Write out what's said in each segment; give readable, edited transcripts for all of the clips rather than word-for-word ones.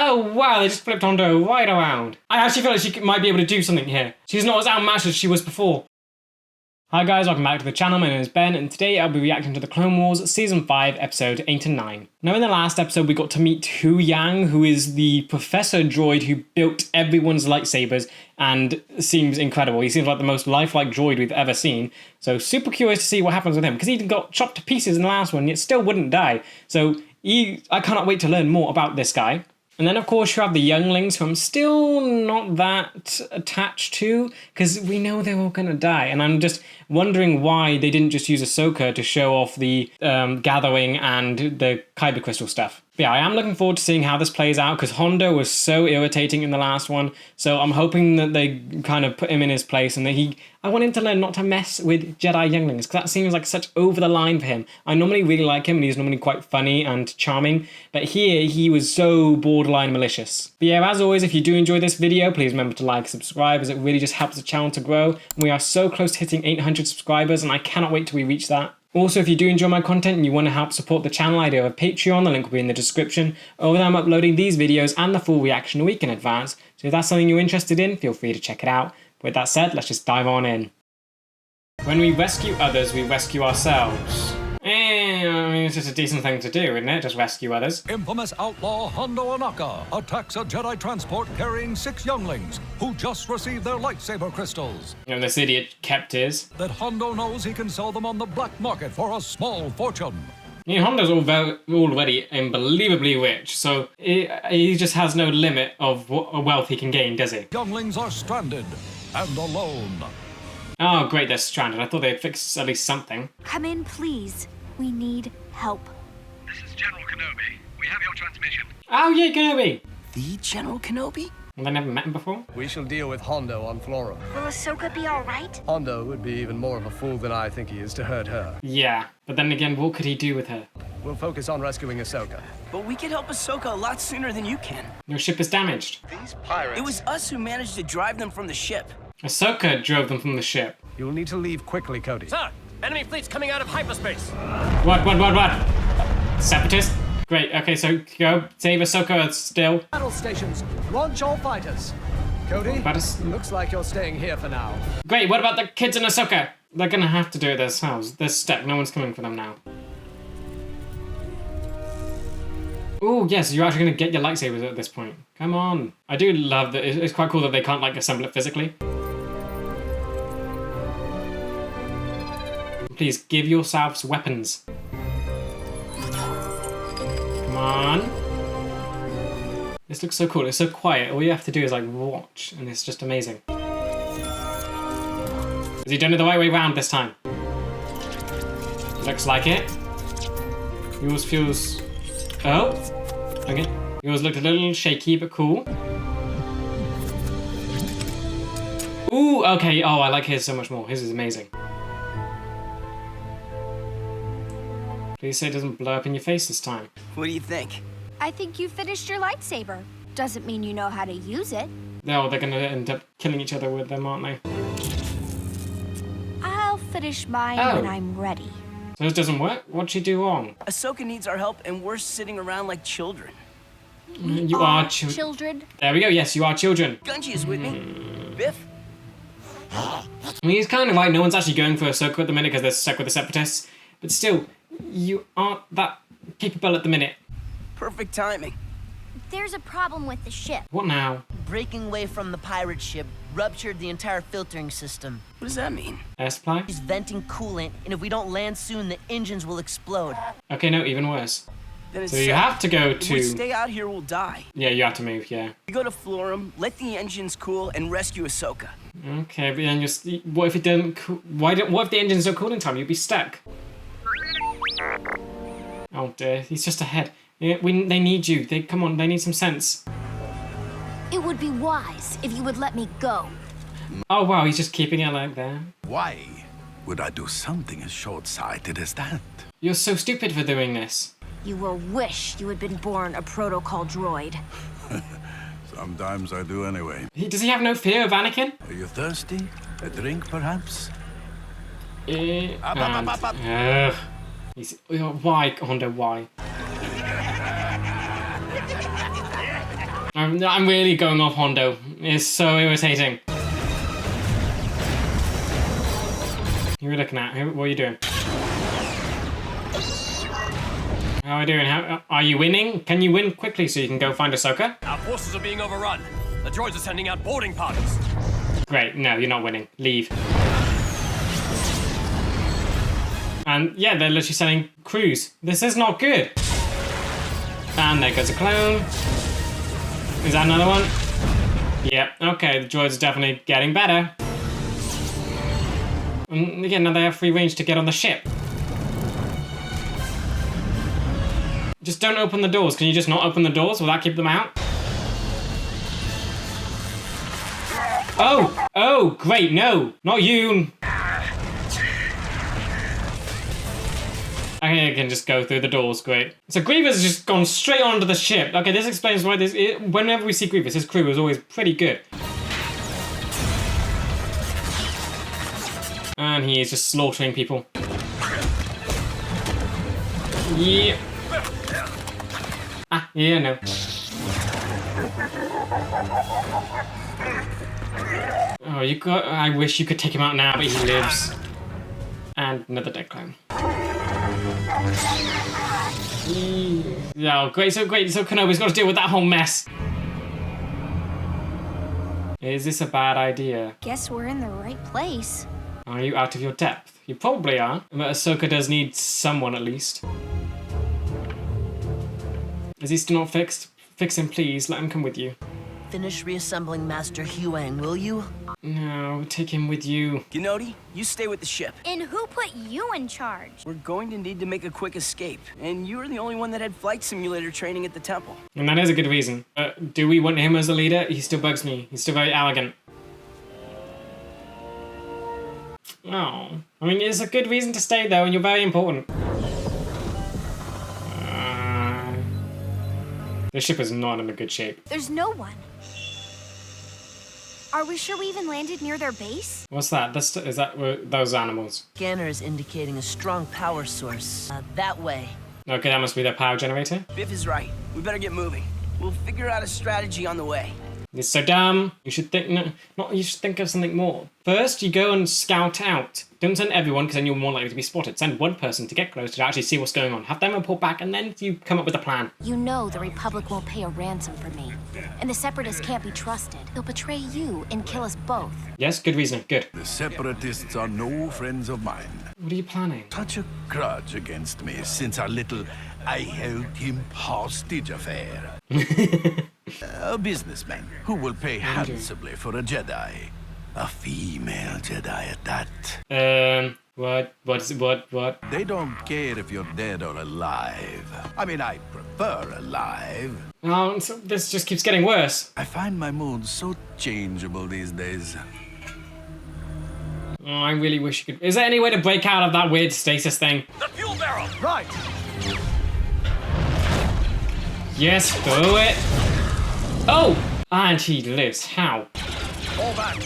Oh wow, they just flipped Hondo right around. I actually feel like she might be able to do something here. She's not as outmatched as she was before. Hi guys, welcome back to the channel. My name is Ben, and today I'll be reacting to the Clone Wars Season 5, Episode 8 and 9. Now in the last episode we got to meet Hu Yang, who is the professor droid who built everyone's lightsabers and seems incredible. He seems like the most lifelike droid we've ever seen. So super curious to see what happens with him, because he got chopped to pieces in the last one yet still wouldn't die. So I cannot wait to learn more about this guy. And then, of course, you have the younglings, who I'm still not that attached to, because we know they're all going to die. And I'm just wondering why they didn't just use Ahsoka to show off the gathering and the Kyber crystal stuff. But yeah, I am looking forward to seeing how this plays out, because Hondo was so irritating in the last one. So I'm hoping that they kind of put him in his place, and that I want him to learn not to mess with Jedi younglings, because that seems like such over the line for him. I normally really like him, and he's normally quite funny and charming, but here he was so borderline malicious. But yeah, as always, if you do enjoy this video, please remember to like and subscribe, as it really just helps the channel to grow. And we are so close to hitting 800 subscribers, and I cannot wait till we reach that. Also, if you do enjoy my content and you want to help support the channel, I do have a Patreon, the link will be in the description. Over there I'm uploading these videos and the full reaction a week in advance, so if that's something you're interested in, feel free to check it out. With that said, let's just dive on in. When we rescue others, we rescue ourselves. I mean, it's just a decent thing to do, isn't it? Just rescue others. Infamous outlaw Hondo Ohnaka attacks a Jedi transport carrying 6 younglings who just received their lightsaber crystals. And this idiot kept his. That Hondo knows he can sell them on the black market for a small fortune. I mean, Hondo's already unbelievably rich, so he just has no limit of what wealth he can gain, does he? Younglings are stranded and alone. Oh, great, they're stranded. I thought they'd fix at least something. Come in, please. We need help. This is General Kenobi. We have your transmission. Oh, yeah, Kenobi. The General Kenobi? Well, they never met him before. We shall deal with Hondo on Flora. Will Ahsoka be all right? Hondo would be even more of a fool than I think he is to hurt her. Yeah, but then again, what could he do with her? We'll focus on rescuing Ahsoka. But we can help Ahsoka a lot sooner than you can. Your ship is damaged. These pirates... It was us who managed to drive them from the ship. Ahsoka drove them from the ship. You'll need to leave quickly, Cody. Sir, enemy fleet's coming out of hyperspace. What? Separatist? Great, okay, so go save Ahsoka still. Battle stations, launch all fighters. Cody, looks like you're staying here for now. Great, what about the kids in Ahsoka? They're gonna have to do it themselves. They're stuck, no one's coming for them now. Oh yes, you're actually gonna get your lightsabers at this point. Come on. I do love that, it's quite cool that they can't like assemble it physically. Please, give yourselves weapons. Come on. This looks so cool, it's so quiet. All you have to do is like watch, and it's just amazing. Has he done it the right way round this time? Looks like it. Yours feels... Oh, okay. Yours looked a little shaky, but cool. Ooh, okay. Oh, I like his so much more. His is amazing. Please say it doesn't blow up in your face this time. What do you think? I think you finished your lightsaber. Doesn't mean you know how to use it. No, they're gonna end up killing each other with them, aren't they? I'll finish mine when I'm ready. So this doesn't work? What'd she do wrong? Ahsoka needs our help, and we're sitting around like children. You are children. There we go, yes, you are children. Gunji is with me. Biff? I mean, he's kind of right, no one's actually going for Ahsoka at the minute because they're stuck with the Separatists. But still, you aren't that capable at the minute. Perfect timing. There's a problem with the ship. What now? Breaking away from the pirate ship ruptured the entire filtering system. What does that mean? Air supply? He's venting coolant, and if we don't land soon, the engines will explode. Okay, no, even worse. Then it's So you have to go If we to... stay out here, we'll die. Yeah, you have to move, yeah. We go to Florum, let the engines cool, and rescue Ahsoka. Okay, but then just... What if it doesn't... What if the engines don't cool in time? You'd be stuck. Oh dear, he's just ahead. Yeah, they need you. Come on, they need some sense. It would be wise if you would let me go. Oh wow, he's just keeping it like there. Why would I do something as short-sighted as that? You're so stupid for doing this. You will wish you had been born a protocol droid. Sometimes I do anyway. Does he have no fear of Anakin? Are you thirsty? A drink, perhaps? Why, Hondo, why? I'm really going off Hondo. It's so irritating. Who are you looking at? What are you doing? How are we doing? How are you winning? Can you win quickly so you can go find Ahsoka? Our forces are being overrun. The droids are sending out boarding parties. Great. No, you're not winning. Leave. And yeah, they're literally sending crews. This is not good. And there goes a clone. Is that another one? Yep. Okay, the droids are definitely getting better. And again, now they have free range to get on the ship. Just don't open the doors. Can you just not open the doors? Will that keep them out? Oh! Oh, great, no! Not you! Okay, I can just go through the doors, great. So Grievous has just gone straight onto the ship. Okay, this explains why whenever we see Grievous, his crew is always pretty good. And he is just slaughtering people. Yeah. Ah, yeah, no. Oh, I wish you could take him out now, but he lives. And another dead clone. Oh, great, so Kenobi's got to deal with that whole mess. Is this a bad idea? Guess we're in the right place. Are you out of your depth? You probably are, but Ahsoka does need someone at least. Is he still not fixed? Fix him, please. Let him come with you. Finish reassembling Master Huang, will you? No, take him with you. Kenobi, you stay with the ship. And who put you in charge? We're going to need to make a quick escape, and you were the only one that had flight simulator training at the temple. And that is a good reason. Do we want him as the leader? He still bugs me. He's still very arrogant. Oh, I mean, it's a good reason to stay though, and you're very important. The ship is not in a good shape. There's no one. Are we sure we even landed near their base? What's that? Is that those animals? Scanner is indicating a strong power source. That way. Okay, that must be their power generator. Biff is right. We better get moving. We'll figure out a strategy on the way. It's so dumb. You should think you should think of something more. First, you go and scout out. Don't send everyone, because then you're more likely to be spotted. Send one person to get close to actually see what's going on. Have them report back, and then you come up with a plan. You know the Republic won't pay a ransom for me. And the Separatists can't be trusted. They'll betray you and kill us both. Yes, good reasoning. Good. The Separatists are no friends of mine. What are you planning? Such a grudge against me since our little I held him hostage affair. A businessman who will pay handsomely for a Jedi. A female Jedi at that. What? They don't care if you're dead or alive. I mean, I prefer alive. Oh, so this just keeps getting worse. I find my mood so changeable these days. Oh, I really wish you could. Is there any way to break out of that weird stasis thing? The fuel barrel! Right! Yes, throw it. Oh! And he lives. How? Fall back!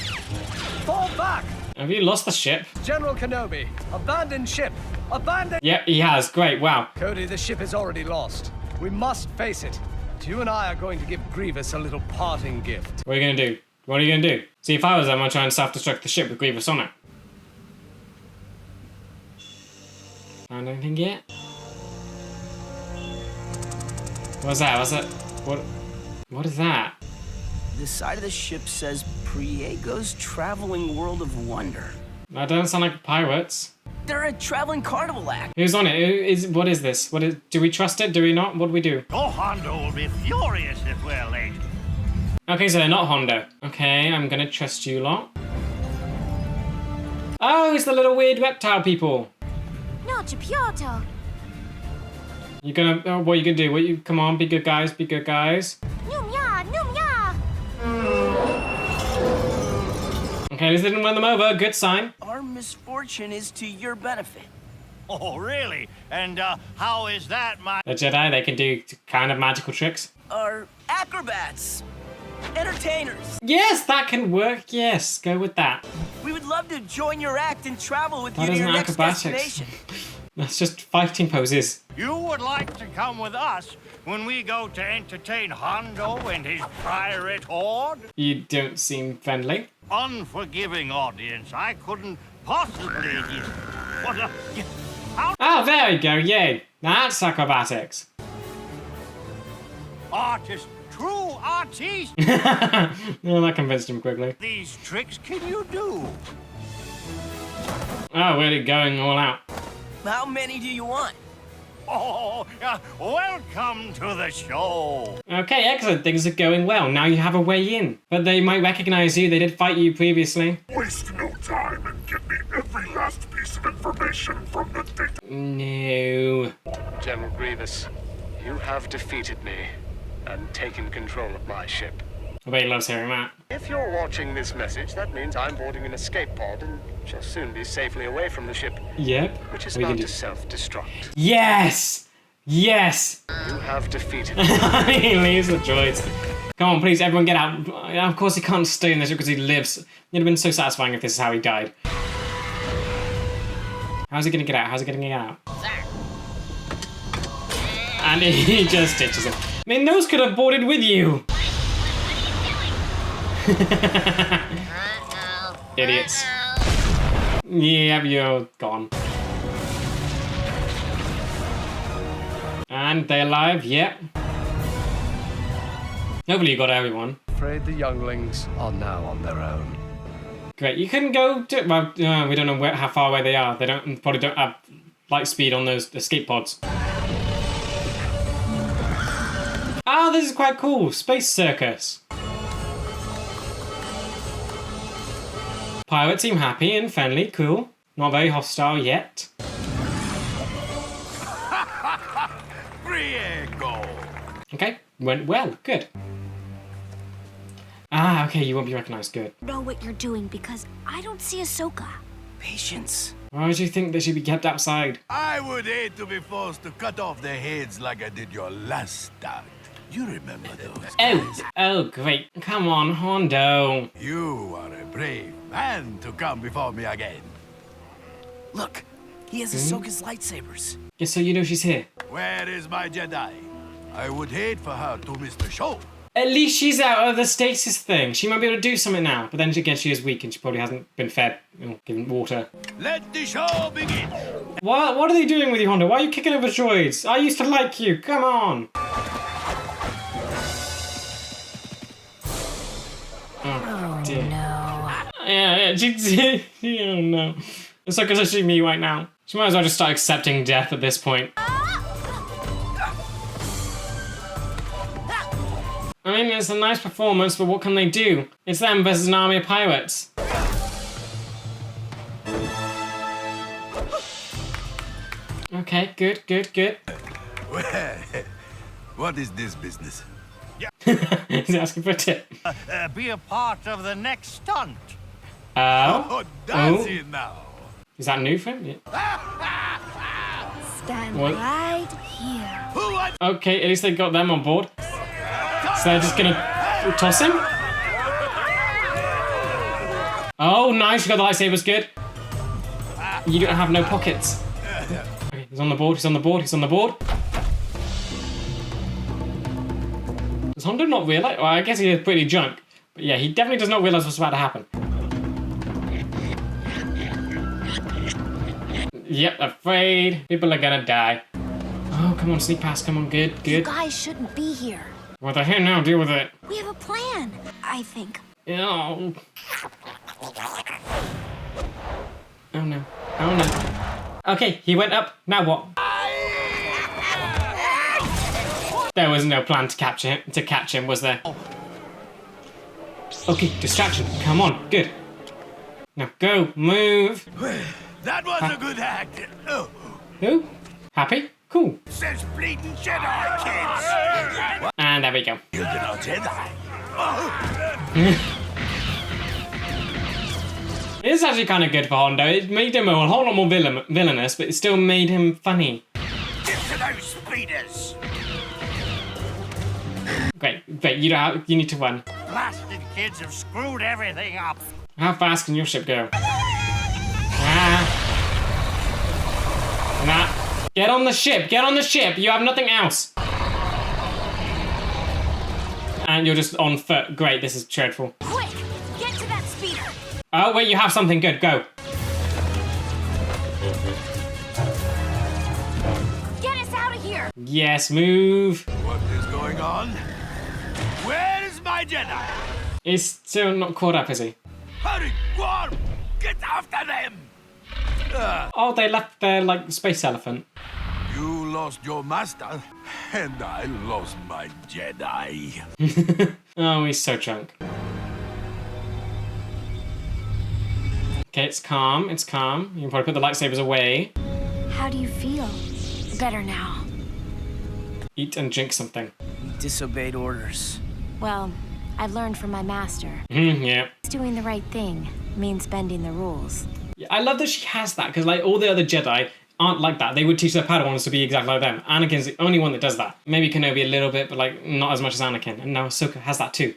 Fall back! Have you lost the ship? General Kenobi, abandon ship! Abandon! Yep, he has. Great, wow. Cody, the ship is already lost. We must face it. You and I are going to give Grievous a little parting gift. What are you going to do? What are you going to do? See, if I was them, I'd try and self-destruct the ship with Grievous on it. Found anything yet? What's that? What's that? What is that? The side of the ship says Priego's Traveling World of Wonder. That doesn't sound like pirates. They're a traveling carnival act. Who's on it? What is this? Do we trust it? Do we not? What do we do? Oh, Hondo will be furious if we're late. Okay, so they're not Hondo. Okay, I'm gonna trust you lot. Oh, it's the little weird reptile people. No, Chipiotto. You're gonna, oh, what are you gonna do? Come on, be good guys, be good guys. Noom-ya, noom-ya. Okay, this didn't win them over, good sign. Our misfortune is to your benefit. Oh, really? And how is that, my... The Jedi, they can do kind of magical tricks. Are acrobats. Entertainers. Yes, that can work, yes, go with that. We would love to join your act and travel with That you to your isn't next acrobatics. destination. That's just fighting poses. You would like to come with us when we go to entertain Hondo and his pirate horde? You don't seem friendly. Unforgiving audience, I couldn't possibly. What a. How Oh, there we go, yay. That's acrobatics. artist, true artiste. Well, that convinced him quickly. These tricks can you do? Oh, really going all out. How many do you want? Oh, welcome to the show. Okay, excellent. Things are going well. Now you have a way in. But they might recognize you. They did fight you previously. Waste no time and give me every last piece of information from the data. No. General Grievous, you have defeated me and taken control of my ship. Everybody loves hearing that. If you're watching this message, that means I'm boarding an escape pod and shall soon be safely away from the ship. Yep. Which is We can about do- to self-destruct. Yes! Yes! You have defeated me. He leaves the droids. Come on, please, everyone get out. Of course he can't stay in this because he lives. It'd have been so satisfying if this is how he died. How's he gonna get out? How's he gonna get out? And he just ditches him. I mean, those could have boarded with you. Idiots. Yeah, you're gone. And they're alive, yep. Hopefully you got everyone. Afraid the younglings are now on their own. Great, you couldn't go to, well, we don't know how far away they are. They probably don't have light speed on those escape pods. Oh, this is quite cool. Space circus. Pirates seem happy and friendly, cool. Not very hostile yet. Okay, went well, good. Ah, okay, you won't be recognized, good. Know what you're doing because I don't see Ahsoka. Patience. Why would you think they should be kept outside? I would hate to be forced to cut off their heads like I did your last start. You remember those guys? Oh, great. Come on, Hondo. You are a brave man to come before me again. Look, he has Ahsoka's lightsabers. Just so you know she's here. Where is my Jedi? I would hate for her to miss the show. At least she's out of the stasis thing. She might be able to do something now. But then again, she is weak and she probably hasn't been fed, given water. Let the show begin. What are they doing with you, Hondo? Why are you kicking over droids? I used to like you. Come on. Oh, dear. No. Yeah, oh no. It's like especially me right now. She might as well just start accepting death at this point. I mean, it's a nice performance, but what can they do? It's them versus an army of pirates. Okay, good. What is this business? He's asking for a tip. Be a part of the next stunt. Oh, does he now? Is that new for him? Yeah. Stand What? right here. Okay, at least they got them on board. So they're just gonna toss him? Oh, nice, you got the lightsabers, good. You don't have no pockets. Okay, he's on the board. Does Hondo not realize? Well, I guess he is pretty drunk. But yeah, he definitely does not realize what's about to happen. Yep, afraid. People are gonna die. Oh, come on, sneak past. Come on, good. You guys shouldn't be here. What the hell now? Deal with it. We have a plan, I think. Oh. Oh no. Okay, he went up. Now what? There was no plan to catch him, was there? Okay, distraction. Come on, good. Now go, move. That was a good act. Oh. Who? Happy? Cool. Says bleeding Jedi kids. And there we go. You're not Jedi. It is actually kind of good for Hondo. It made him a whole lot more villainous, but it still made him funny. Get to those speeders. Great. You need to run. Blasted kids have screwed everything up. How fast can your ship go? Nah, Get on the ship. Get on the ship. You have nothing else. And you're just on foot. Great, this is dreadful. Quick, get to that speeder. Oh, wait, you have something good. Go. Get us out of here. Yes, move. What is going on? Where is my Jedi? He's still not caught up, is he? Hurry, Guarm! Get after them! Oh, they left their, like, space elephant. You lost your master, and I lost my Jedi. Oh, he's so drunk. Okay, it's calm. It's calm. You can probably put the lightsabers away. How do you feel? Better now. Eat and drink something. We disobeyed orders. Well, I've learned from my master. Yeah. Doing the right thing means bending the rules. Yeah, I love that she has that, because like all the other Jedi aren't like that. They would teach their Padawans to be exactly like them. Anakin's the only one that does that. Maybe Kenobi a little bit, but like not as much as Anakin. And now Ahsoka has that too.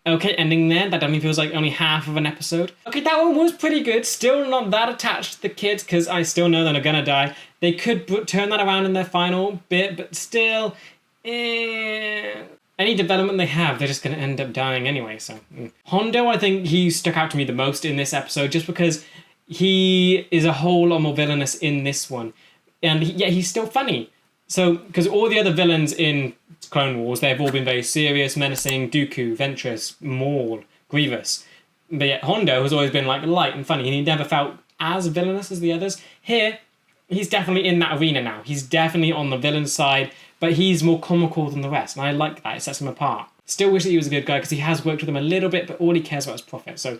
Okay, ending there. That definitely feels like only half of an episode. Okay, that one was pretty good. Still not that attached to the kids, because I still know they're gonna die. They could turn that around in their final bit, but still... any development they have, they're just going to end up dying anyway, so... Hondo, I think he stuck out to me the most in this episode, just because he is a whole lot more villainous in this one. And yet he's still funny. So, because all the other villains in Clone Wars, they've all been very serious, menacing, Dooku, Ventress, Maul, Grievous. But yet Hondo has always been like light and funny, and he never felt as villainous as the others. Here, he's definitely in that arena now. He's definitely on the villain side, but he's more comical than the rest, and I like that. It sets him apart. Still wish that he was a good guy, because he has worked with them a little bit, but all he cares about is profit. So,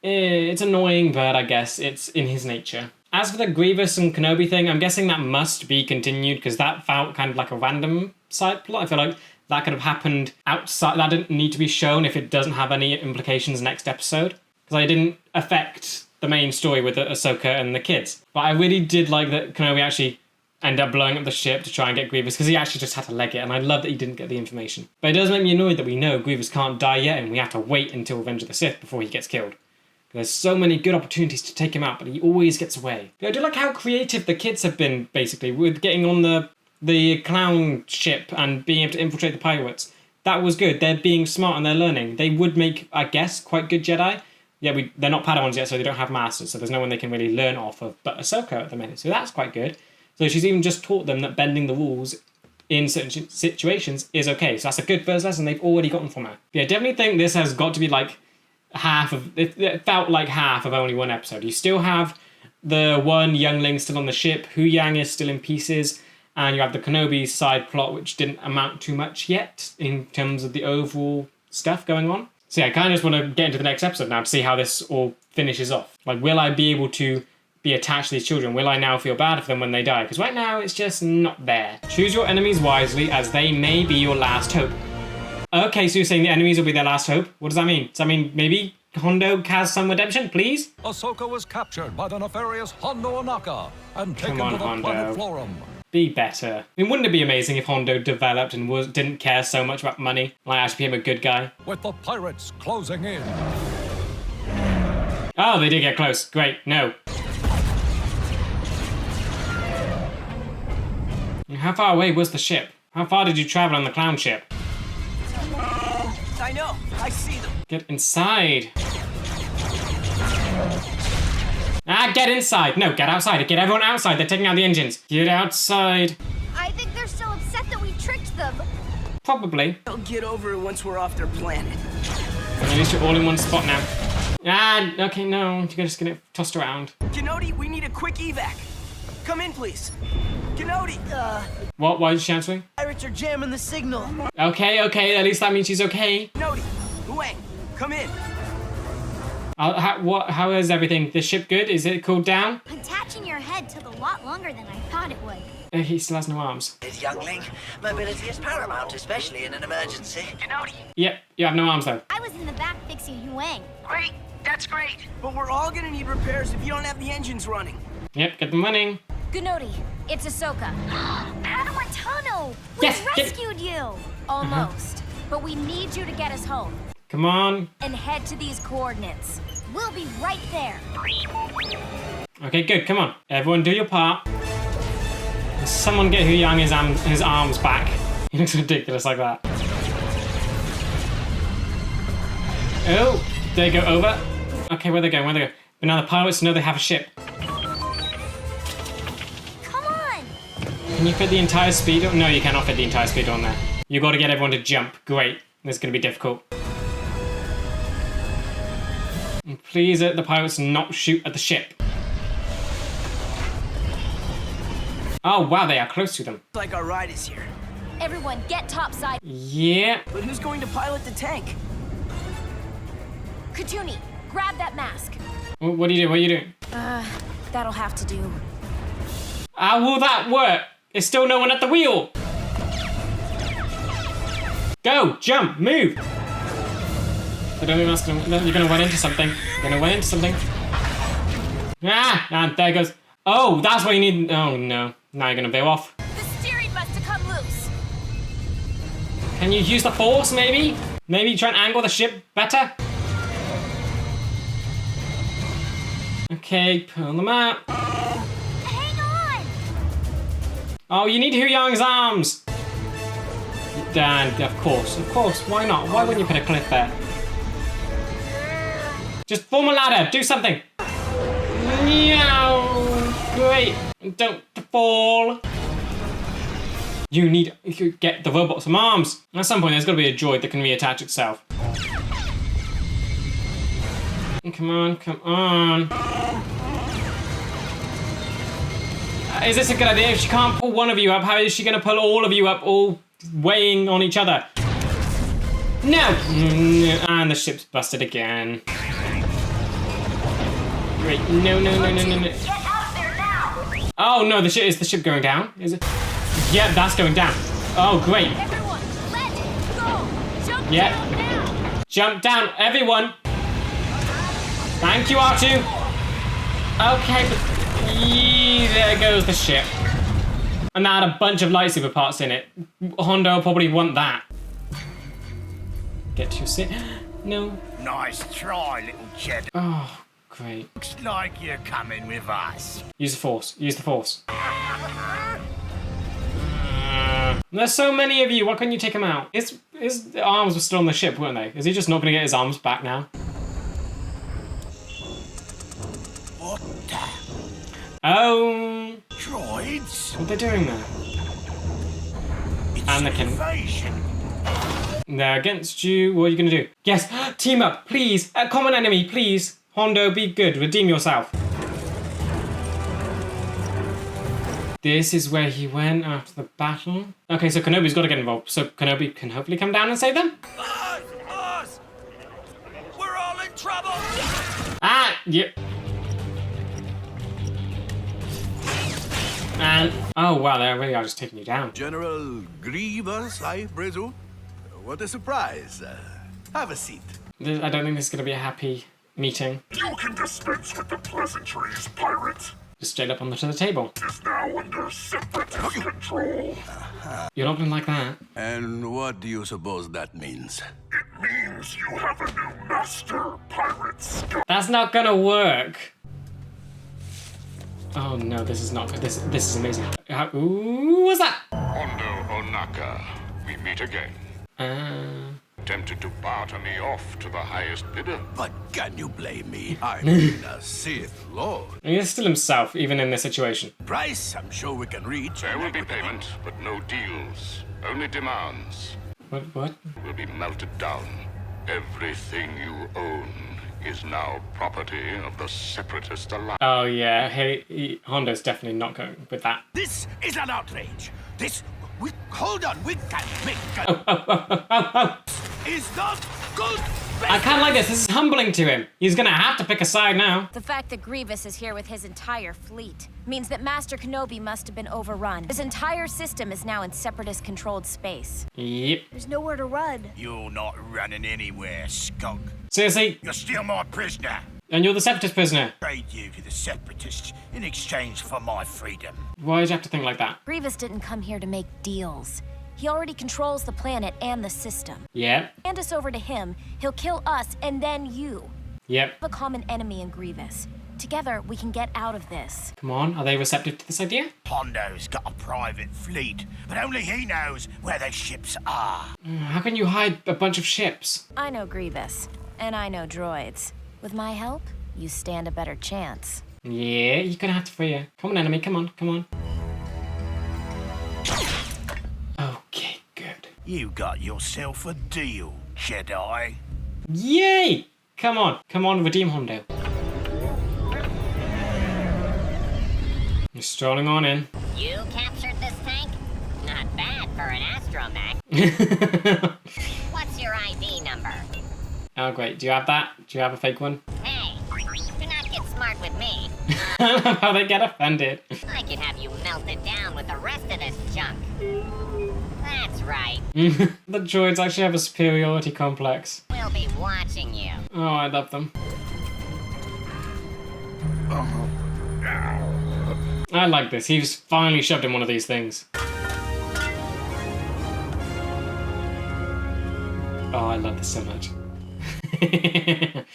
it's annoying, but I guess it's in his nature. As for the Grievous and Kenobi thing, I'm guessing that must be continued, because that felt kind of like a random side plot. I feel like that could have happened outside. That didn't need to be shown if it doesn't have any implications next episode, because it didn't affect the main story with the Ahsoka and the kids. But I really did like that Kenobi actually ended up blowing up the ship to try and get Grievous, because he actually just had to leg it, and I love that he didn't get the information. But it does make me annoyed that we know Grievous can't die yet, and we have to wait until Revenge of the Sith before he gets killed. There's so many good opportunities to take him out, but he always gets away. I do like how creative the kids have been, basically, with getting on the clown ship and being able to infiltrate the pirates. That was good. They're being smart and they're learning. They would make, I guess, quite good Jedi. Yeah, they're not Padawans yet, so they don't have masters, so there's no one they can really learn off of, but Ahsoka at the minute, so that's quite good. So she's even just taught them that bending the rules in certain situations is okay. So that's a good first lesson they've already gotten from her. Yeah, definitely think this has got to be like half of... It felt like half of only one episode. You still have the one youngling still on the ship, Hu Yang is still in pieces, and you have the Kenobi side plot, which didn't amount to much yet in terms of the overall stuff going on. So yeah, I kind of just want to get into the next episode now to see how this all finishes off. Like, will I be able to be attached to these children? Will I now feel bad for them when they die? Because right now, it's just not there. Choose your enemies wisely, as they may be your last hope. Okay, so you're saying the enemies will be their last hope? What does that mean? Does that mean maybe Hondo has some redemption, please? Ahsoka was captured by the nefarious Hondo Ohnaka and taken Come on, to the Hondo. planet Florum. Be better. I mean, wouldn't it be amazing if Hondo developed and didn't care so much about money? Like, actually became a good guy? With the pirates closing in. Oh, they did get close. Great. No. How far away was the ship? How far did you travel on the clown ship? I know. I see them. Get inside. Get inside. No, get outside. Get everyone outside. They're taking out the engines. Get outside. I think they're still upset that we tricked them. Probably. They'll get over it once we're off their planet. At least you're all in one spot now. Okay, no. You're just gonna get tossed around. Kenobi, we need a quick evac. Come in, please. Kenobi! What? Why is she answering? Pirates are jamming the signal. Okay. At least that means she's okay. Kenobi, Huang, come in. How is everything? The ship good? Is it cooled down? Attaching your head took a lot longer than I thought it would. He still has no arms. Youngling, mobility is paramount, especially in an emergency. Kenobi! Yep, you have no arms though. I was in the back fixing Huang. Great, that's great. But we're all gonna need repairs if you don't have the engines running. Yep, get them running. Gunodi, it's Ahsoka. Adamatano! We Yes, rescued you! Almost. But we need you to get us home. Come on. And head to these coordinates. We'll be right there. Okay, good. Come on. Everyone do your part. Someone get Hu Yang his arms back. He looks ridiculous like that. Oh, they go over. Okay, where they going? Where they go? But now the pirates know they have a ship. Come on! Can you fit the entire speed? No, you cannot fit the entire speed on there. You got to get everyone to jump. Great. This is going to be difficult. And please let the pirates not shoot at the ship. Oh, wow, they are close to them. Like our ride is here. Everyone, get topside. Yeah. But who's going to pilot the tank? Katuni, grab that mask. What are you doing? What are you doing? That'll have to do. How will that work? There's still no one at the wheel. Go, jump, move. I don't think that's gonna. You're gonna run into something. You're gonna run into something. Ah, and there goes. Oh, that's what you need. Oh no. Now you're gonna veer off. The steering must have come loose. Can you use the force, maybe? Maybe try and angle the ship better? Okay, pull them out. Hang on! Oh, you need Hu Yang's arms. And of course, why not? Why wouldn't you put a cliff there? Just form a ladder, do something. No, great, don't fall. You need to get the robot some arms. At some point, there's got to be a droid that can reattach itself. Come on, come on. Is this a good idea? If she can't pull one of you up, how is she going to pull all of you up, all weighing on each other? No! And the ship's busted again. Great. No. Get out there now! Oh no, is the ship going down? Is it? Yeah, that's going down. Oh, great. Everyone, let go! Jump down now! Jump down, everyone! Thank you, R2! Okay, but there goes the ship. And that had a bunch of lightsaber parts in it. Hondo will probably want that. Get to sit. No. Nice try, little Jedi. Oh, great. Looks like you're coming with us. Use the force. Use the force. There's so many of you. Why couldn't you take him out? His arms were still on the ship, weren't they? Is he just not going to get his arms back now? What the? Oh. Droids? What are they doing there? It's Anakin. They're against you. What are you going to do? Yes. Team up, please. A common enemy, please. Hondo, be good. Redeem yourself. This is where he went after the battle. Okay, so Kenobi's got to get involved. So Kenobi can hopefully come down and save them. Us! We're all in trouble! Ah, yep. And, oh wow, they really are just taking you down. General Grievous, I presume? What a surprise. Have a seat. I don't think this is going to be a happy meeting. You can dispense with the pleasantries, pirate. Just straight up onto the table. Is now under separatist control. You're not going to like that. And what do you suppose that means? It means you have a new master, pirates. That's not going to work. Oh no, this is not good. This is amazing. Ooh, what's that? Hondo Ohnaka, we meet again. Tempted to barter me off to the highest bidder. But can you blame me? I'm a Sith Lord. He's still himself, even in this situation. Price, I'm sure we can reach. There will be payment, but no deals. Only demands. What? Will be melted down. Everything you own is now property of the Separatist Alliance. Oh yeah, Hondo's definitely not going with that. This is an outrage. Hold on, we can make is not good. I can't like this. This is humbling to him. He's gonna have to pick a side now. The fact that Grievous is here with his entire fleet means that Master Kenobi must have been overrun. His entire system is now in Separatist-controlled space. Yep. There's nowhere to run. You're not running anywhere, skunk. Seriously? You're still my prisoner. And you're the Separatist prisoner. Trade you to the Separatists in exchange for my freedom. Why did you have to think like that? Grievous didn't come here to make deals. He already controls the planet and the system. Yep. Hand us over to him, he'll kill us and then you. Yep. A common enemy in Grievous. Together, we can get out of this. Come on, are they receptive to this idea? Hondo's got a private fleet, but only he knows where the ships are. How can you hide a bunch of ships? I know Grievous, and I know droids. With my help, you stand a better chance. Yeah, you're gonna have to free her. Come on, enemy, come on, come on. Okay, good. You got yourself a deal, Jedi. Yay! Come on, redeem Hondo. You're strolling on in. You captured this tank? Not bad for an astromech. What's your ID number? Oh, great. Do you have that? Do you have a fake one? Hey, do not get smart with me. I love how they get offended. I can have you melted down with the rest of this junk. That's right. The droids actually have a superiority complex. We'll be watching you. Oh, I love them. I like this. He's finally shoved in one of these things. Oh, I love this so much.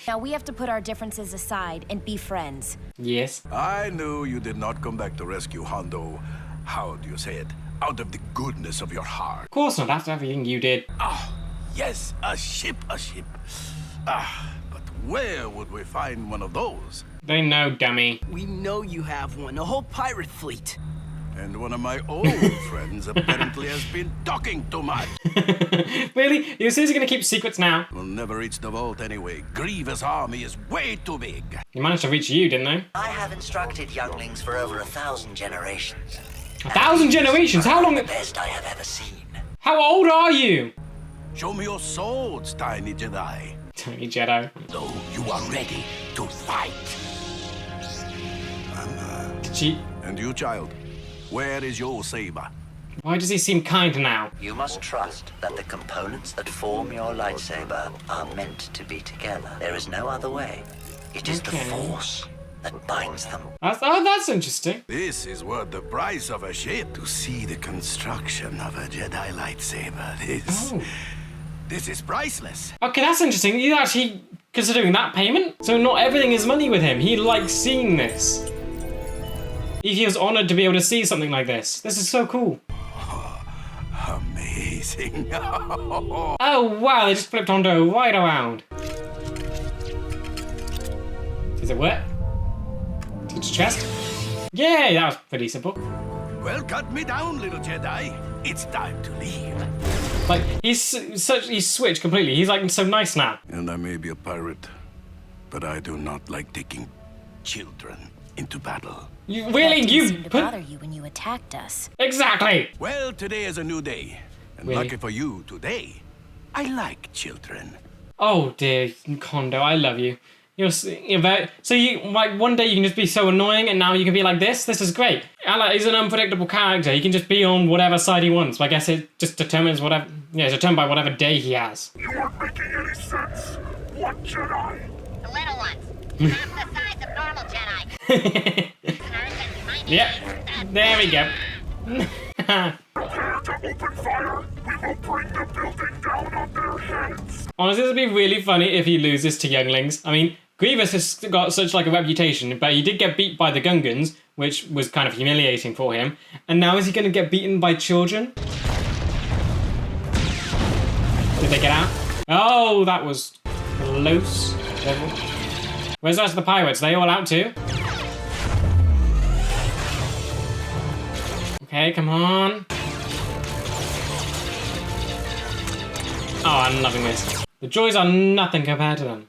Now we have to put our differences aside and be friends. Yes. I knew you did not come back to rescue Hondo. How do you say it? Out of the goodness of your heart. Of course not, after everything you did. Ah, yes, a ship, a ship. Ah, but where would we find one of those? They know, dummy. We know you have one, a whole pirate fleet. And one of my old friends apparently has been talking too much. Really? You're seriously gonna keep secrets now? We'll never reach the vault anyway. Grievous' army is way too big. They managed to reach you, didn't they? I have instructed younglings for over 1,000 generations. 1,000 generations? How long? The best I have ever seen. How old are you? Show me your swords, tiny Jedi. Tiny Jedi. So you are ready to fight. Did she? And you, child, where is your saber? Why does he seem kind now? You must trust that the components that form your lightsaber are meant to be together. There is no other way. It is the Force that binds them. That's interesting. This is worth the price of a ship. To see the construction of a Jedi lightsaber. This is priceless. Okay, that's interesting. He's actually considering that payment. So not everything is money with him. He likes seeing this. He feels honored to be able to see something like this. This is so cool. Amazing. Oh wow, they just flipped Hondo right around. Does it work? To his chest? Yay, that was pretty simple. Well, cut me down, little Jedi. It's time to leave. Like, he's switched completely. He's like so nice now. And I may be a pirate, but I do not like taking children into battle. You really, you seemed to bother you when you attacked us. Exactly. Well, today is a new day, and Really? lucky for you, today I like children. Oh dear, Hondo, I love you. You're very, so you like one day you can just be so annoying, and now you can be like this. This is great. He's an unpredictable character. He can just be on whatever side he wants. But I guess it just determines whatever. Yeah, it's determined by whatever day he has. You aren't making any sense. What Jedi? The little ones. Half the size of normal Jedi. Yep. There we go. Prepare to open fire. We will bring the building down on their heads. Honestly, this would be really funny if he loses to younglings. I mean, Grievous has got such like a reputation, but he did get beat by the Gungans, which was kind of humiliating for him. And now is he going to get beaten by children? Did they get out? Oh, that was close. Where's the rest of the pirates? Are they all out too? Okay, come on. Oh, I'm loving this. The joys are nothing compared to them.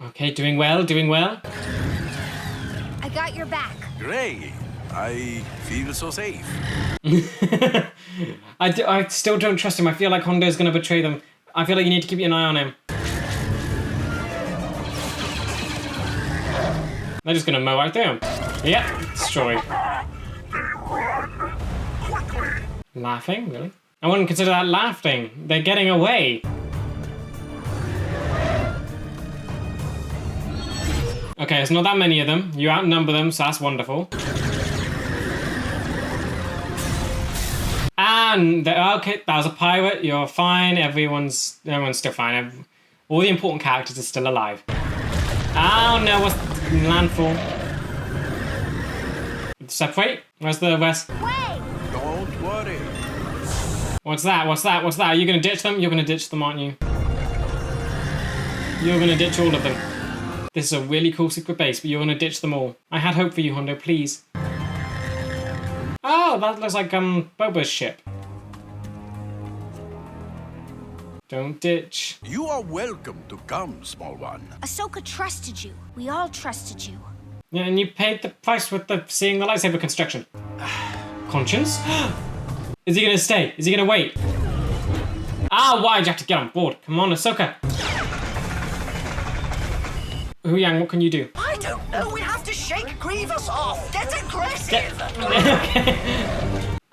Okay, doing well, doing well. I got your back. Great. I feel so safe. I still don't trust him. I feel like Hondo's gonna betray them. I feel like you need to keep an eye on him. They're just gonna mow right through him. Yep, destroyed. Laughing, really? I wouldn't consider that laughing. They're getting away. Okay, it's not that many of them. You outnumber them, so that's wonderful. And okay, that was a pirate. You're fine. Everyone's still fine. All the important characters are still alive. Oh no, what's landfall? Separate? Where's the west? Don't worry. What's that? What's that? What's that? Are you gonna ditch them? You're gonna ditch them, aren't you? You're gonna ditch all of them. This is a really cool secret base, but you're gonna ditch them all. I had hope for you, Hondo, please. Oh, that looks like Boba's ship. Don't ditch. You are welcome to come, small one. Ahsoka trusted you. We all trusted you. Yeah, and you paid the price with seeing the lightsaber construction. Conscience? Is he gonna stay? Is he gonna wait? Ah, why'd you have to get on board? Come on, Ahsoka. Yang, what can you do? I don't know. We have to shake Grievous off. Get aggressive.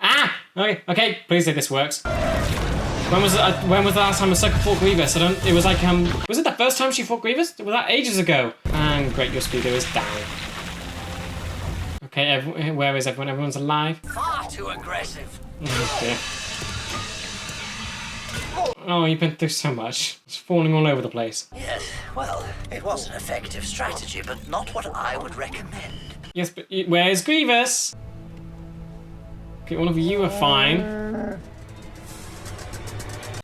Ah! Okay. Please say this works. When was the last time Ahsoka fought Grievous? It was like was it the first time she fought Grievous? Was that ages ago? And great, your speedo is down. Okay, where is everyone? Everyone's alive. Far too aggressive. Oh dear. Oh, you've been through so much. It's falling all over the place. Yes, well, it was an effective strategy, but not what I would recommend. Yes, but where is Grievous? Okay, all of you are fine.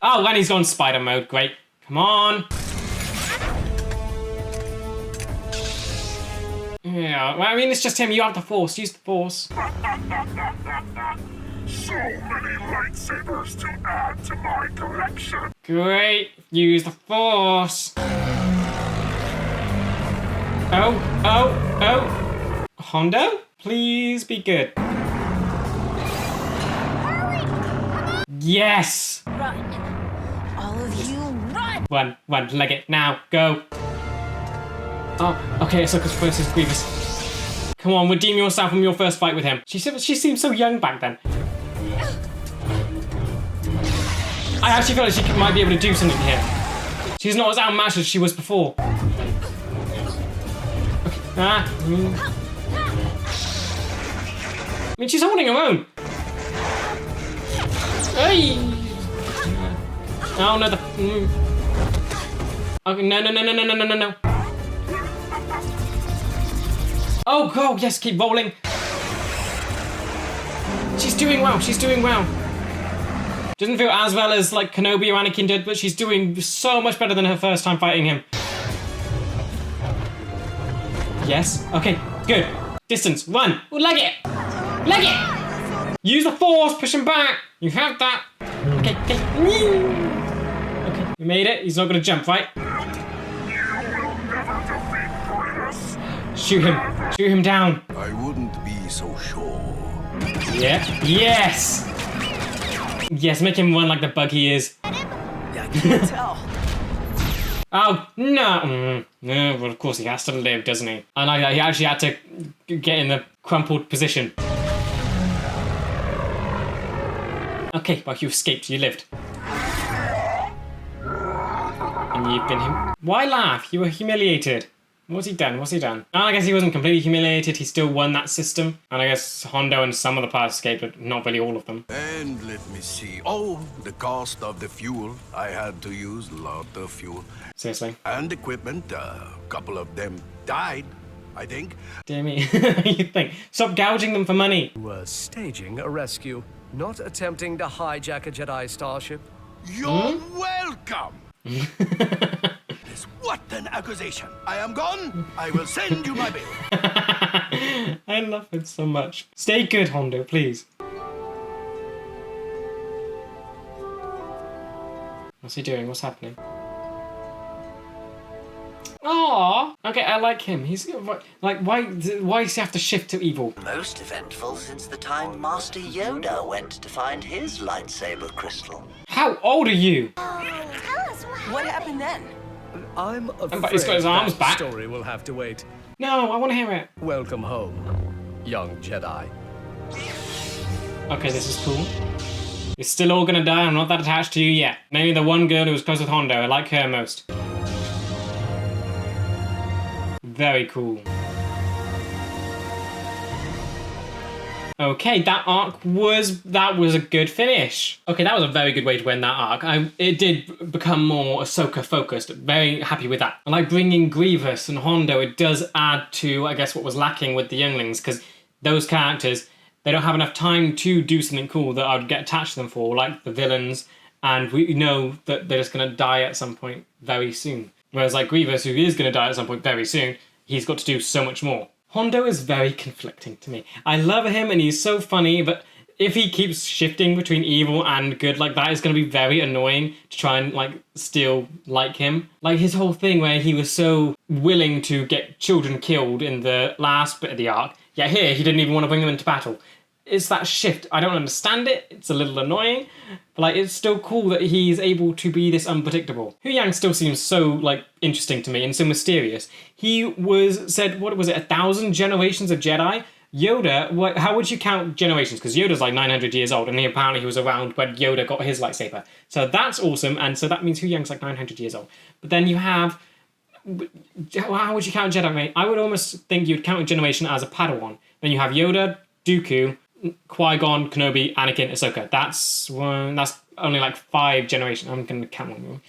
Oh, and he's gone spider mode. Great. Come on. Yeah, well, I mean, it's just him. You have the Force. Use the Force. So many lightsabers to add to my collection. Great. Use the Force. Oh. Hondo? Please be good. Yes! Run. All of you, run! Run, leg it, now, go. Oh, okay, Ahsoka's first is Grievous. Come on, redeem yourself from your first fight with him. She seemed so young back then. I actually feel like she might be able to do something here. She's not as outmatched as she was before. Okay. I mean, she's holding her own. Hey! Oh no, Okay, no. Oh god, yes, keep rolling. She's doing well. Doesn't feel as well as like Kenobi or Anakin did, but she's doing so much better than her first time fighting him. Yes, okay, good. Distance, run, leg it! Use the Force, push him back. You have that. Okay. Okay, you made it. He's not gonna jump, right? Shoot him down. I wouldn't be so sure. Yeah. Yes. Yes, make him run like the bug he is. Yeah, I can't tell. Oh no. No, well of course he has to live, doesn't he? I like that. He actually had to get in the crumpled position. Okay, well, you escaped, you lived. And you've been Why laugh? You were humiliated. What's he done? Oh, I guess he wasn't completely humiliated, he still won that system. And I guess Hondo and some of the pilots escaped, but not really all of them. And let me see. Oh, the cost of the fuel. I had to use a lot of fuel. Seriously? And equipment. A couple of them died, I think. Dear me. You think? Stop gouging them for money. You were staging a rescue, not attempting to hijack a Jedi starship. You're welcome! What an accusation! I am gone. I will send you my bill. I love it so much. Stay good, Hondo, please. What's he doing? What's happening? Aww. Okay, I like him. He's like, why does he have to shift to evil? Most eventful since the time Master Yoda went to find his lightsaber crystal. How old are you? Tell us what happened then. I'm afraid He's got his arms that back. story will have to wait. No, I want to hear it. Welcome home, young Jedi. Okay, this is cool. You're still all gonna die. I'm not that attached to you yet. Maybe the one girl who was close with Hondo. I like her most. Very cool. Okay, that was a good finish. Okay, that was a very good way to end that arc. It did become more Ahsoka focused. Very happy with that. And like bringing Grievous and Hondo, it does add to, I guess, what was lacking with the younglings, because those characters, they don't have enough time to do something cool that I would get attached to them for, like the villains, and we know that they're just going to die at some point very soon. Whereas like Grievous, who is going to die at some point very soon, he's got to do so much more. Hondo is very conflicting to me. I love him and he's so funny, but if he keeps shifting between evil and good like that, it's going to be very annoying to try and like still like him. Like his whole thing where he was so willing to get children killed in the last bit of the arc, yet here he didn't even want to bring them into battle. It's that shift. I don't understand it. It's a little annoying, but like it's still cool that he's able to be this unpredictable. Hu Yang still seems so like interesting to me and so mysterious. He was said, what was it, 1,000 generations of Jedi? Yoda, how would you count generations? Because Yoda's like 900 years old, and apparently he was around when Yoda got his lightsaber. So that's awesome, and so that means Hu Yang's like 900 years old. But then you have, how would you count Jedi, mate? I would almost think you'd count a generation as a Padawan. Then you have Yoda, Dooku, Qui-Gon, Kenobi, Anakin, Ahsoka. That's only like 5 generations. I'm going to count one.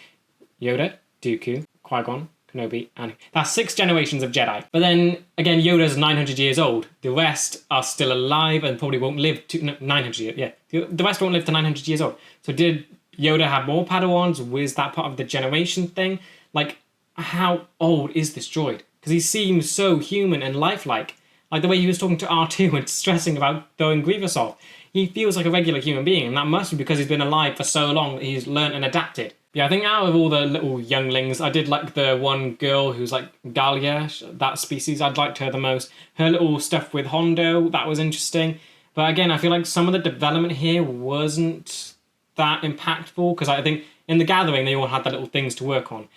Yoda, Dooku, Qui-Gon, Kenobi, Anakin. That's 6 generations of Jedi. But then, again, Yoda's 900 years old. The rest are still alive and probably won't live to 900 years. Yeah, the rest won't live to 900 years old. So did Yoda have more Padawans? Was that part of the generation thing? Like, how old is this droid? Because he seems so human and lifelike. Like the way he was talking to R2 and stressing about throwing Grievous off. He feels like a regular human being, and that must be because he's been alive for so long that he's learned and adapted. Yeah, I think out of all the little younglings, I did like the one girl who's like Galia, that species. I'd liked her the most. Her little stuff with Hondo, that was interesting. But again, I feel like some of the development here wasn't that impactful, because I think in the Gathering, they all had their little things to work on.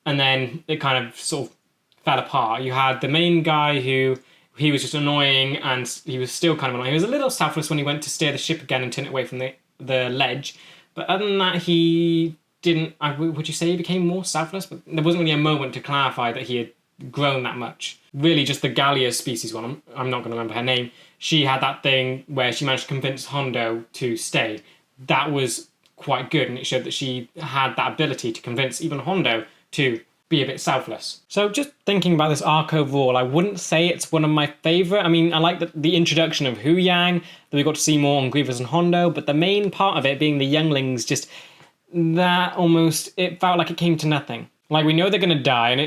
And then it kind of sort of fell apart. You had the main guy who... he was just annoying, and he was still kind of annoying. He was a little selfless when he went to steer the ship again and turn it away from the ledge. But other than that, he didn't... would you say he became more selfless? But there wasn't really a moment to clarify that he had grown that much. Really, just the Galia species one, I'm not going to remember her name. She had that thing where she managed to convince Hondo to stay. That was quite good, and it showed that she had that ability to convince even Hondo to be a bit selfless. So just thinking about this arc overall, I wouldn't say it's one of my favourite. I mean, I like the introduction of Hu Yang, that we got to see more on Grievous and Hondo, but the main part of it being the younglings, just that almost, it felt like it came to nothing. Like, we know they're going to die, and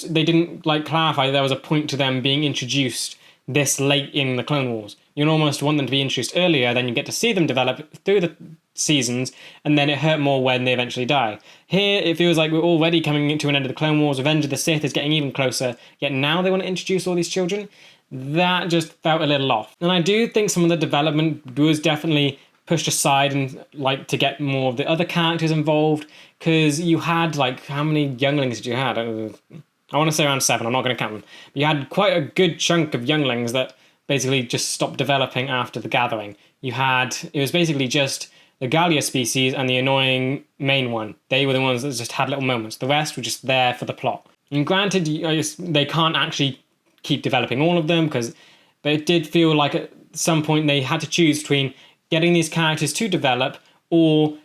they didn't like clarify there was a point to them being introduced this late in the Clone Wars. You'd almost want them to be introduced earlier, then you get to see them develop through the seasons, and then it hurt more when they eventually die. Here, it feels like we're already coming into an end of the Clone Wars. Revenge of the Sith is getting even closer, yet now they want to introduce all these children. That just felt a little off. And I do think some of the development was definitely pushed aside and like to get more of the other characters involved, because you had like, how many younglings did you have? I want to say around 7, I'm not going to count them. But you had quite a good chunk of younglings that basically just stopped developing after the Gathering. It was basically just the Galia species and the annoying main one. They were the ones that just had little moments. The rest were just there for the plot. And granted, they can't actually keep developing all of them, but it did feel like at some point they had to choose between getting these characters to develop, or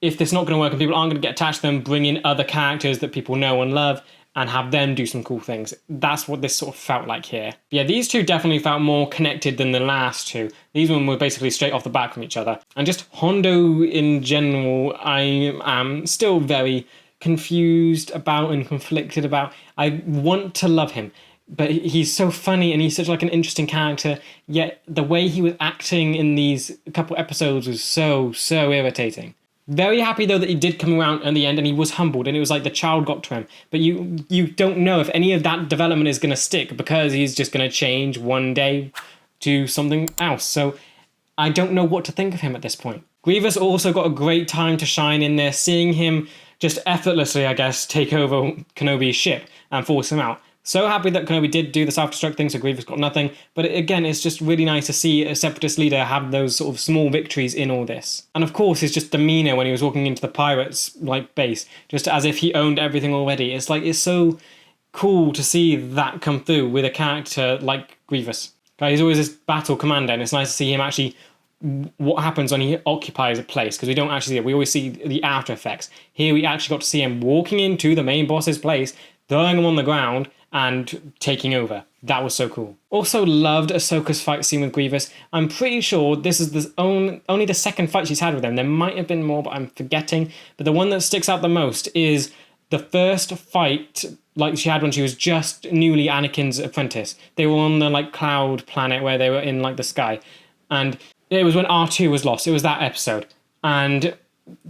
if it's not going to work and people aren't going to get attached to them, bring in other characters that people know and love and have them do some cool things. That's what this sort of felt like here. Yeah, these two definitely felt more connected than the last two. These ones were basically straight off the bat from each other. And just Hondo in general, I am still very confused about and conflicted about. I want to love him, but he's so funny and he's such like an interesting character, yet the way he was acting in these couple episodes was so irritating. Very happy though that he did come around in the end and he was humbled, and it was like the child got to him. But you don't know if any of that development is going to stick, because he's just going to change one day to something else. So I don't know what to think of him at this point. Grievous also got a great time to shine in there, seeing him just effortlessly, I guess, take over Kenobi's ship and force him out. So happy that Kenobi did do the self-destruct thing, so Grievous got nothing. But again, it's just really nice to see a Separatist leader have those sort of small victories in all this. And of course, his just demeanour when he was walking into the pirates' base, just as if he owned everything already. It's so cool to see that come through with a character like Grievous. He's always this battle commander, and it's nice to see him actually what happens when he occupies a place, because we don't actually see it. We always see the after effects. Here we actually got to see him walking into the main boss's place, throwing him on the ground, and taking over. That was so cool. Also loved Ahsoka's fight scene with Grievous. I'm pretty sure this is only the second fight she's had with him. There might have been more, but I'm forgetting. But the one that sticks out the most is the first fight like she had when she was just newly Anakin's apprentice. They were on the like cloud planet where they were in like the sky. And it was when R2 was lost. It was that episode. And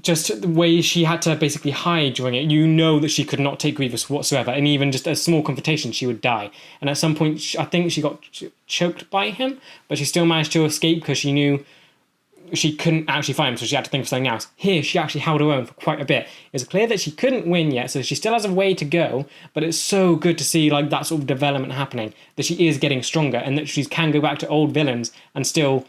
just the way she had to basically hide during it, you know that she could not take Grievous whatsoever. And even just a small confrontation, she would die. And at some point, I think she got choked by him, but she still managed to escape because she knew she couldn't actually fight him, so she had to think of something else. Here, she actually held her own for quite a bit. It's clear that she couldn't win yet, so she still has a way to go, but it's so good to see like that sort of development happening, that she is getting stronger, and that she can go back to old villains and still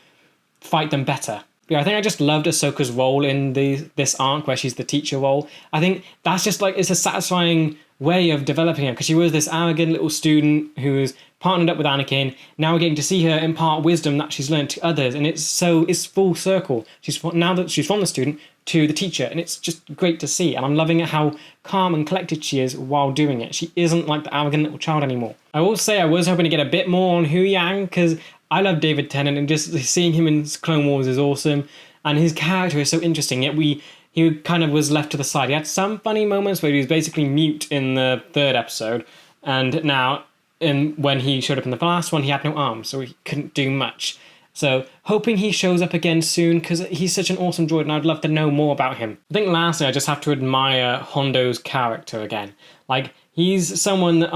fight them better. Yeah, I think I just loved Ahsoka's role in this arc where she's the teacher role. I think that's just like, it's a satisfying way of developing her, because she was this arrogant little student who was partnered up with Anakin. Now we're getting to see her impart wisdom that she's learned to others, and it's full circle. Now that she's from the student to the teacher, and it's just great to see. And I'm loving it how calm and collected she is while doing it. She isn't like the arrogant little child anymore. I will say I was hoping to get a bit more on Hu Yang, because I love David Tennant, and just seeing him in Clone Wars is awesome. And his character is so interesting, yet he kind of was left to the side. He had some funny moments where he was basically mute in the third episode, and now when he showed up in the last one, he had no arms, so he couldn't do much. So hoping he shows up again soon, because he's such an awesome droid, and I'd love to know more about him. I think lastly, I just have to admire Hondo's character again. Like, he's someone that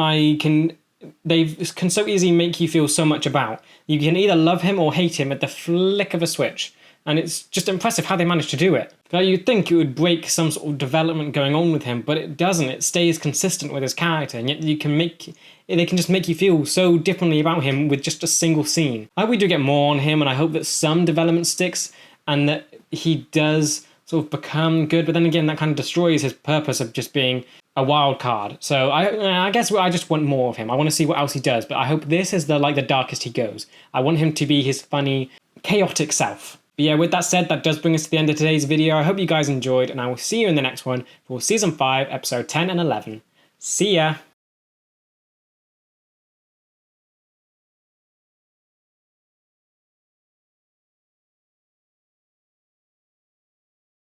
they can so easily make you feel so much about. You can either love him or hate him at the flick of a switch. And it's just impressive how they managed to do it. Like, you'd think it would break some sort of development going on with him, but it doesn't. It stays consistent with his character, and yet they can just make you feel so differently about him with just a single scene. I hope we do get more on him, and I hope that some development sticks, and that he does sort of become good, but then again, that kind of destroys his purpose of just being a wild card. So I guess I just want more of him. I want to see what else he does, but I hope this is the darkest he goes. I want him to be his funny, chaotic self. But yeah, with that said, that does bring us to the end of today's video. I hope you guys enjoyed, and I will see you in the next one for Season 5, Episode 10 and 11. See ya!